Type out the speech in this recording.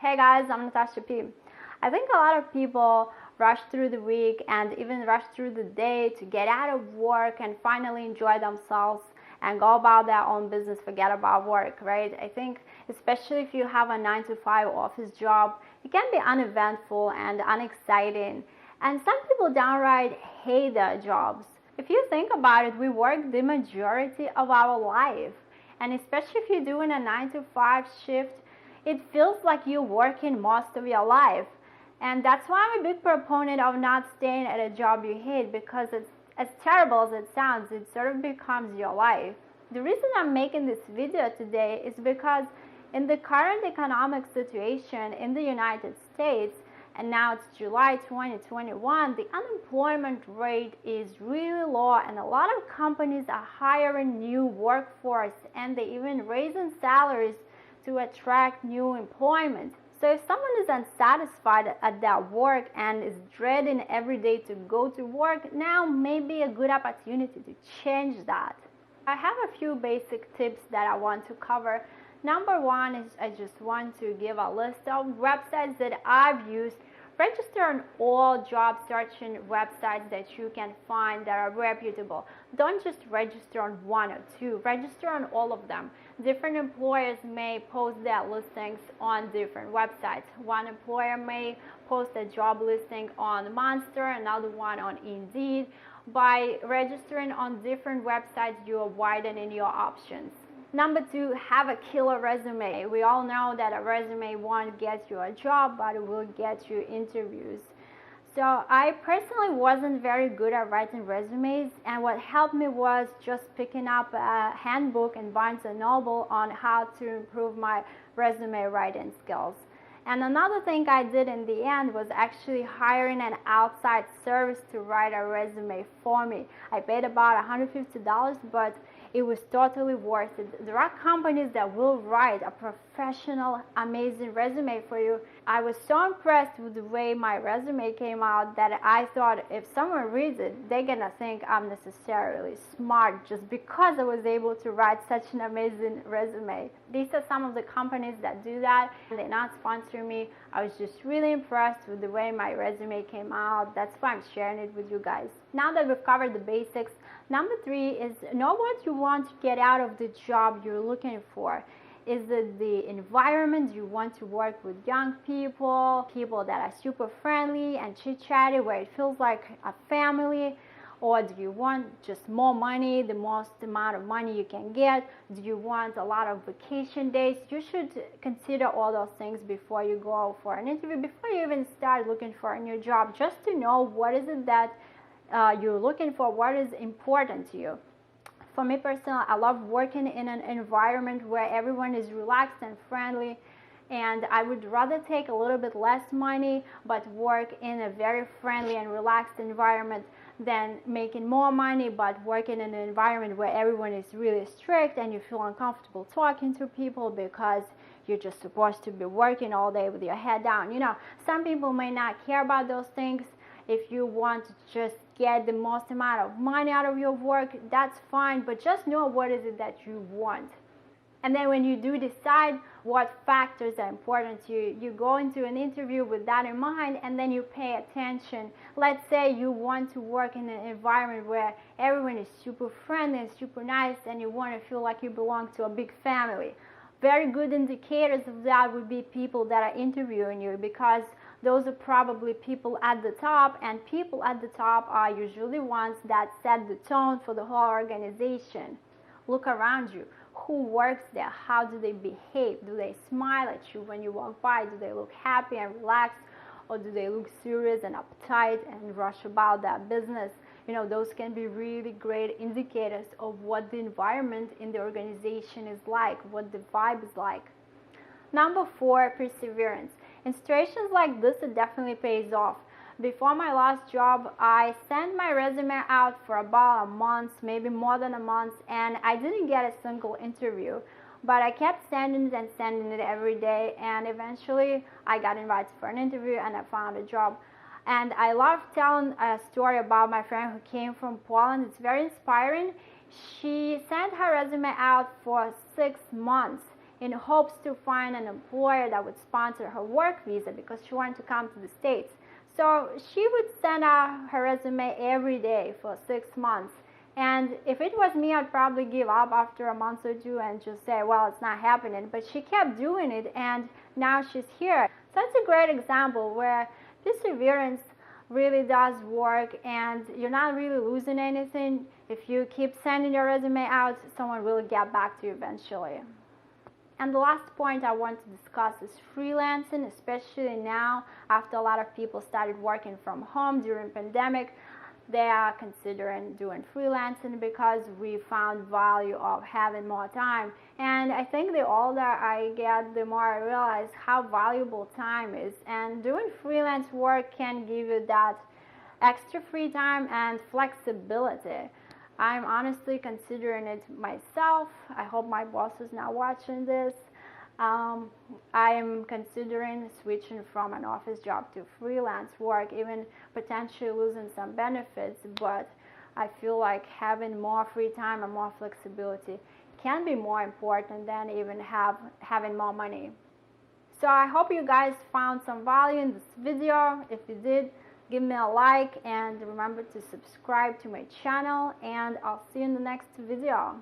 Hey guys, I'm Natasha P. I think a lot of people rush through the week and even rush through the day to get out of work and finally enjoy themselves and go about their own business, forget about work, right? I think especially if you have a 9 to 5 office job, it can be uneventful and unexciting. And some people downright hate their jobs. If you think about it, we work the majority of our life. And especially if you're doing a 9 to 5 shift, it feels like you're working most of your life. And that's why I'm a big proponent of not staying at a job you hate, because it's as terrible as it sounds, it sort of becomes your life. The reason I'm making this video today is because in the current economic situation in the United States, and now it's July 2021, the unemployment rate is really low and a lot of companies are hiring new workforce and they even raising salaries to attract new employment. So if someone is unsatisfied at their work and is dreading every day to go to work, now may be a good opportunity to change that. I have a few basic tips that I want to cover. Number one is I just want to give a list of websites that I've used. Register on all job searching websites that you can find that are reputable. Don't just register on one or two, register on all of them. Different employers may post their listings on different websites. One employer may post a job listing on Monster, another one on Indeed. By registering on different websites, you are widening your options. Number two, have a killer resume. We all know that a resume won't get you a job, but it will get you interviews. So I personally wasn't very good at writing resumes, and what helped me was just picking up a handbook in Barnes & Noble on how to improve my resume writing skills. And another thing I did in the end was actually hiring an outside service to write a resume for me. I paid about $150, but it was totally worth it. There are companies that will write a professional, amazing resume for you. I was so impressed with the way my resume came out that I thought if someone reads it, they're gonna think I'm necessarily smart just because I was able to write such an amazing resume. These are some of the companies that do that. They're not sponsoring me. I was just really impressed with the way my resume came out. That's why I'm sharing it with you guys. Now that we've covered the basics, number three is know what you want to get out of the job you're looking for. Is it the environment? You want to work with young people, people that are super friendly and chit-chatty, where it feels like a family? Or do you want just more money, the most amount of money you can get? Do you want a lot of vacation days? You should consider all those things before you go for an interview, before you even start looking for a new job, just to know what is it that you're looking for, what is important to you. For me personally, I love working in an environment where everyone is relaxed and friendly, and I would rather take a little bit less money but work in a very friendly and relaxed environment than making more money but working in an environment where everyone is really strict and you feel uncomfortable talking to people because you're just supposed to be working all day with your head down. You know, some people may not care about those things. If you want to just get the most amount of money out of your work, that's fine, but just know what is it that you want. And then when you do decide what factors are important to you, you go into an interview with that in mind, and then you pay attention. Let's say you want to work in an environment where everyone is super friendly and super nice, and you want to feel like you belong to a big family. Very good indicators of that would be people that are interviewing you, because those are probably people at the top, and people at the top are usually ones that set the tone for the whole organization. Look around you. Who works there? How do they behave? Do they smile at you when you walk by? Do they look happy and relaxed? Or do they look serious and uptight and rush about their business? You know, those can be really great indicators of what the environment in the organization is like, what the vibe is like. Number four, perseverance. In situations like this, it definitely pays off. Before my last job, I sent my resume out for about a month, maybe more than a month, and I didn't get a single interview. But I kept sending it and sending it every day, and eventually I got invited for an interview and I found a job. And I love telling a story about my friend who came from Poland. It's very inspiring. She sent her resume out for 6 months in hopes to find an employer that would sponsor her work visa because she wanted to come to the States. So she would send out her resume every day for 6 months. And if it was me, I'd probably give up after a month or two and just say, well, it's not happening. But she kept doing it, and now she's here. So it's a great example where perseverance really does work, and you're not really losing anything. If you keep sending your resume out, someone will get back to you eventually. And the last point I want to discuss is freelancing, especially now after a lot of people started working from home during pandemic. They are considering doing freelancing because we found value of having more time. And I think the older I get, the more I realize how valuable time is. And doing freelance work can give you that extra free time and flexibility. I'm honestly considering it myself. I hope my boss is not watching this. I am considering switching from an office job to freelance work, even potentially losing some benefits, but I feel like having more free time and more flexibility can be more important than even having more money. So I hope you guys found some value in this video. If you did, give me a like and remember to subscribe to my channel, and I'll see you in the next video.